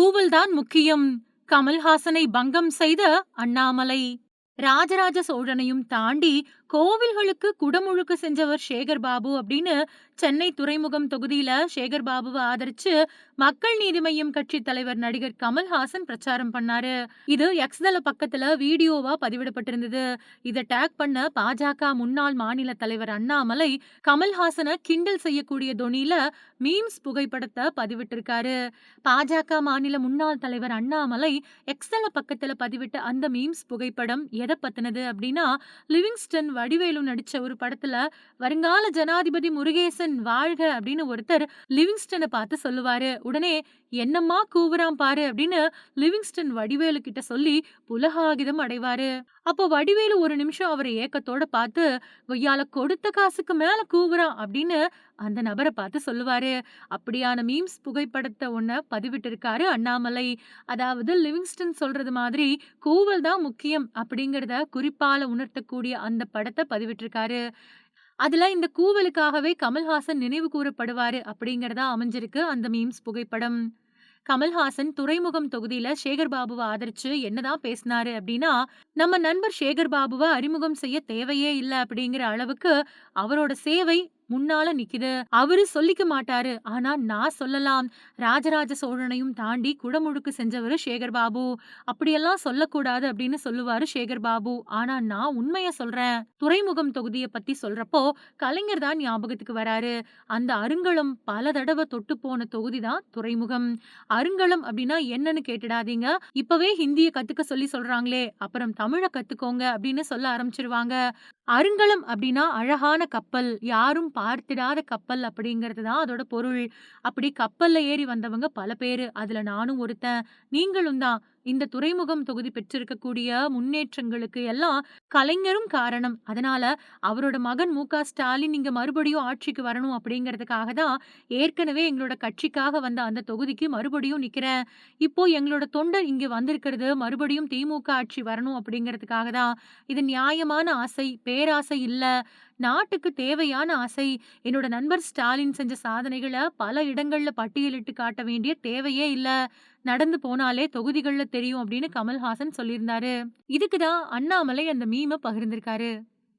கூவல் தான் முக்கியம். கமல்ஹாசனை பங்கம் செய்த அண்ணாமலை. ராஜராஜ சோழனையும் தாண்டி கோவில்களுக்கு குடமுழுக்கு செஞ்சவர் சேகர் பாபு அப்படின்னு சென்னை துறைமுகம் தொகுதியில சேகர் பாபுவை ஆதரிச்சு மக்கள் நீதி மய்யம் கட்சி தலைவர் நடிகர் கமல்ஹாசன் பிரச்சாரம் பண்ணாரு. இது எக்ஸ் தள பக்கத்துல வீடியோவா பதிவிடப்பட்டிருந்தது. இதை டேக் பண்ண பாஜக முன்னாள் மாநில தலைவர் அண்ணாமலை கமல்ஹாசனை கிண்டல் செய்யக்கூடிய தொனியில மீம்ஸ் புகைப்படத்தை பதிவிட்டிருக்காரு. பாஜக மாநில முன்னாள் தலைவர் அண்ணாமலை எக்ஸ் தள பக்கத்துல பதிவிட்ட அந்த மீம்ஸ் புகைப்படம் எதை பத்தினது அப்படின்னா, லிவிங்ஸ்டன் வடிவேலு நடிச்ச ஒரு படத்துல வருங்கால ஜனாதிபதி முருகேசன் வாழ்க அப்படின்னு ஒருத்தர் லிவிங்ஸ்டனை பார்த்து சொல்லுவாரு. உடனே என்னம்மா கூவுறான் பாரு அப்படின்னு லிவிங்ஸ்டன் வடிவேலு கிட்ட சொல்லி புலகாகிதம் அடைவாரு. அப்போ வடிவேலு ஒரு நிமிஷம் அவரை ஏக்கத்தோட பார்த்து கொய்யால கொடுத்த காசுக்கு மேல கூவுறான் அப்படின்னு அந்த நபரை பார்த்து சொல்லுவாரு. அப்படியான மீம்ஸ் புகைப்படத்தை ஒன்ன பதிவிட்டிருக்காரு அண்ணாமலை. அதாவது லிவிங்ஸ்டன் சொல்றது மாதிரி கூவல் தான் முக்கியம் அப்படிங்கறத குறிப்பால உணர்த்தக்கூடிய அந்த படத்தை பதிவிட்டிருக்காரு. அதுல இந்த கூவலுக்காகவே கமல்ஹாசன் நினைவு கூறப்படுவாரு அப்படிங்கறதா அமைஞ்சிருக்கு அந்த மீம்ஸ் புகைப்படம். கமல்ஹாசன் துறைமுகம் தொகுதியில சேகர் பாபுவை ஆதரிச்சு என்னதான் பேசினாரு அப்படின்னா, நம்ம நண்பர் சேகர் பாபுவை அறிமுகம் செய்ய தேவையே இல்ல அப்படிங்கிற அளவுக்கு அவரோட சேவை முன்னால நிக்குது. அவரு சொல்லிக்க மாட்டாரு, ஆனா நான் சொல்லலாம். ராஜராஜ சோழனையும் தாண்டி குடமுழுக்கு செஞ்சவரு சேகர் பாபு. அப்படியெல்லாம் சொல்லக்கூடாது அப்படின்னு சொல்லுவாரு சேகர் பாபு. ஆனா நான் உண்மைய சொல்றேன். துறைமுகம் தொகுதியை பத்தி சொல்றப்போ கலைஞர் தான் ஞாபகத்துக்கு வராரு. அந்த அருங்கலம் பல தடவை தொட்டு போன தொகுதி தான் துறைமுகம். அருங்கலம் அப்படின்னா என்னன்னு கேட்டுடாதீங்க. இப்பவே ஹிந்திய கத்துக்க சொல்லி சொல்றாங்களே, அப்புறம் தமிழ கத்துக்கோங்க அப்படின்னு சொல்ல ஆரம்பிச்சிருவாங்க. அருங்கலம் அப்படின்னா அழகான கப்பல், யாரும் பார்த்திடாத கப்பல் அப்படிங்கிறது தான் அதோட பொருள். அப்படி கப்பல்ல ஏறி வந்தவங்க பல பேரு. அதுல நானும் ஒருத்தன். நீங்களும் தான். இந்த துறைமுகம் தொகுதி பெற்றிருக்கக்கூடிய முன்னேற்றங்களுக்கு எல்லாம் கலைஞரும் காரணம். அதனால அவரோட மகன் மு.க. ஸ்டாலின் இங்க மறுபடியும் ஆட்சிக்கு வரணும் அப்படிங்கிறதுக்காக தான் ஏற்கனவே எங்களோட கட்சிக்காக வந்த அந்த தொகுதிக்கு மறுபடியும் நிக்கிறேன். இப்போ எங்களோட தொண்டர் இங்க வந்திருக்கிறது மறுபடியும் திமுக ஆட்சி வரணும் அப்படிங்கிறதுக்காக தான். இது நியாயமான ஆசை, பேராசை இல்ல. நாட்டுக்கு தேவையான ஆசை. என்னோட நண்பர் ஸ்டாலின் செஞ்ச சாதனைகள பல இடங்கள்ல பட்டியலிட்டு காட்ட வேண்டிய தேவையே இல்ல. நடந்து போனாலே தொகுதிகள்ல தெரியும் அப்படின்னு கமல்ஹாசன் சொல்லியிருந்தாரு. இதுக்கு தான் அண்ணாமலை அந்த மீம பகிர்ந்திருக்காரு.